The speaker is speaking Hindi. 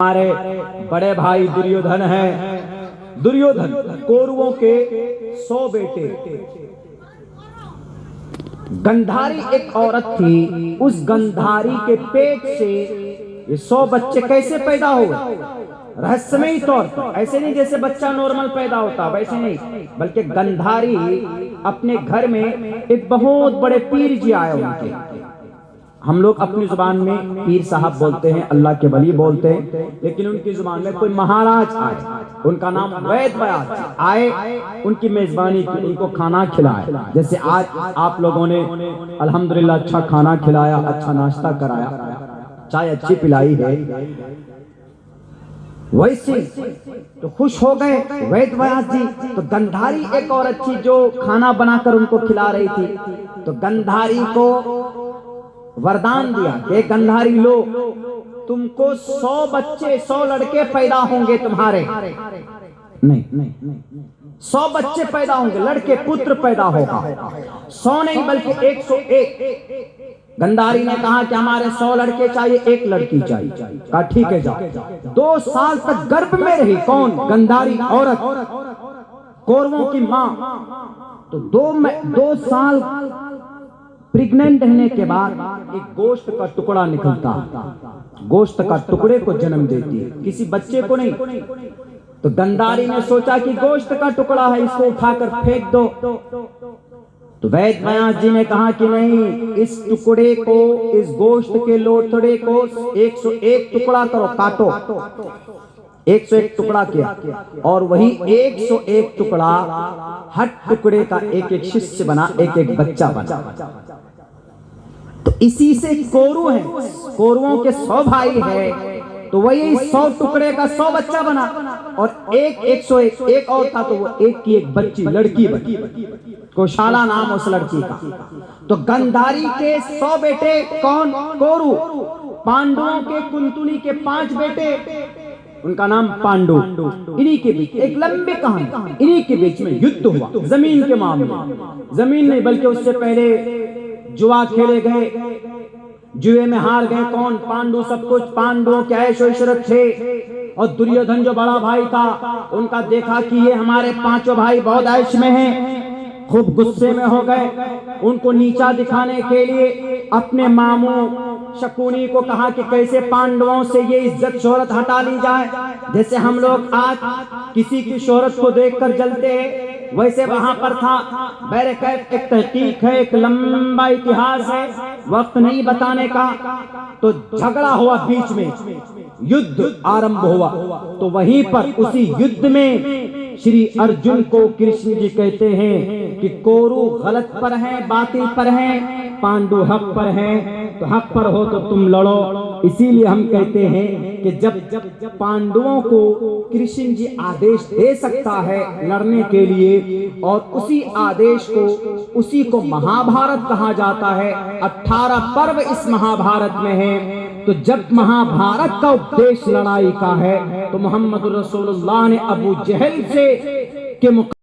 हमारे बड़े भाई दुर्योधन है। दुर्योधन कौरवों के 100 बेटे। गंधारी एक औरत थी, उस गंधारी के पेट से ये 100 बच्चे कैसे पैदा हुए? रहस्यमयी तौर पर, ऐसे नहीं जैसे बच्चा नॉर्मल पैदा होता, वैसे नहीं, बल्कि गंधारी अपने घर में एक बहुत बड़े पीर जी आए उनके। हम लोग अपनी जुबान में पीर साहब बोलते हैं, अल्लाह के वली बोलते हैं, लेकिन उनकी जुबान में कोई महाराज आए, उनका नाम वैद व्यास आए, उनकी मेजबानी की, उनको खाना खिलाया। जैसे आज आप लोगों ने अल्हम्दुलिल्लाह अच्छा खाना खिलाया, अच्छा नाश्ता कराया, चाय अच्छी पिलाई है, वैसे तो खुश हो गए वैद व्यास जी। तो गंधारी एक औरत थी जो खाना बनाकर उनको खिला रही थी। तो गंधारी को वरदान दिया कि गंधारी लो, तुमको 100 बच्चे, 100 लड़के पैदा होंगे तुम्हारे। नहीं, 100 बच्चे पैदा होंगे, लड़के पुत्र पैदा होगा। 100 नहीं बल्कि 101। गंधारी ने कहा कि हमारे 100 लड़के चाहिए, 1 लड़की चाहिए। कहा ठीक है जाओ। 2 साल तक गर्भ में रही। कौन? गंधारी औरत, कौरवों की मां। तो 2 साल प्रेग्नेंट रहने के बाद एक गोश्त का टुकड़ा निकलता, गोश्त का टुकड़े को जन्म देती है, किसी बच्चे को नहीं। तो गंधारी ने सोचा कि गोश्त का टुकड़ा है, इसको उठाकर फेंक दो। तो वैद व्यास जी ने कहा कि नहीं, इस टुकड़े को, इस गोश्त के लोथड़े को 101 टुकड़ा करो, काटो। 101 टुकड़ा किया, और वही 101 टुकड़ा, हर टुकड़े का एक एक शिष्य बना, एक एक बच्चा बना। तो इसी से कौरव है, कौरवों के 100 भाई है, तो वही 100 टुकड़े का 100 बच्चा बना, और 101 एक और था, तो वो एक की एक बच्ची, लड़की बनी, कौशाला नाम उस लड़की का। तो गंधारी के 100 बेटे कौन? कौरव। पांडवों के, कुंतुनी के 5 बेटे, उनका नाम पांडु। इन्हीं के बीच एक लंबी कहानी, इन्हीं के बीच में युद्ध हुआ, जमीन के मामले। जमीन नहीं बल्कि उससे पहले जुआ खेले गए, जुए में हार गए। कौन? पांडु। सब कुछ पांडवों के ऐश इशरत थे। और दुर्योधन जो बड़ा भाई था, उनका देखा कि ये हमारे 5 भाई बहुत ऐश में हैं, खूब गुस्से में हो गए। उनको नीचा दिखाने के लिए अपने मामू शकुनी को कहा कि कैसे पांडवों से ये इज्जत शोहरत हटा ली जाए। जैसे हम लोग आज किसी की शोहरत को देखकर जलते हैं, वैसे वहां पर था। बैरकैफ एक तहकीक है, एक लंबा इतिहास है, वक्त नहीं बताने का। तो झगड़ा हुआ, बीच में युद्ध आरंभ हुआ। तो वहीं पर उसी युद्ध में श्री अर्जुन को कृष्ण जी कहते हैं कि कौरव गलत पर है, बातिल पर है, पांडु हक पर है, तो हक पर हो तो तुम लड़ो। इसीलिए हम कहते हैं कि जब पांडवों को कृष्ण जी आदेश दे सकता है लड़ने के लिए, और उसी आदेश को, उसी को महाभारत कहा जाता है। 18 पर्व इस महाभारत में है। तो जब महाभारत का उपदेश लड़ाई का है, तो मोहम्मद रसूलुल्लाह ने अबू जहल से के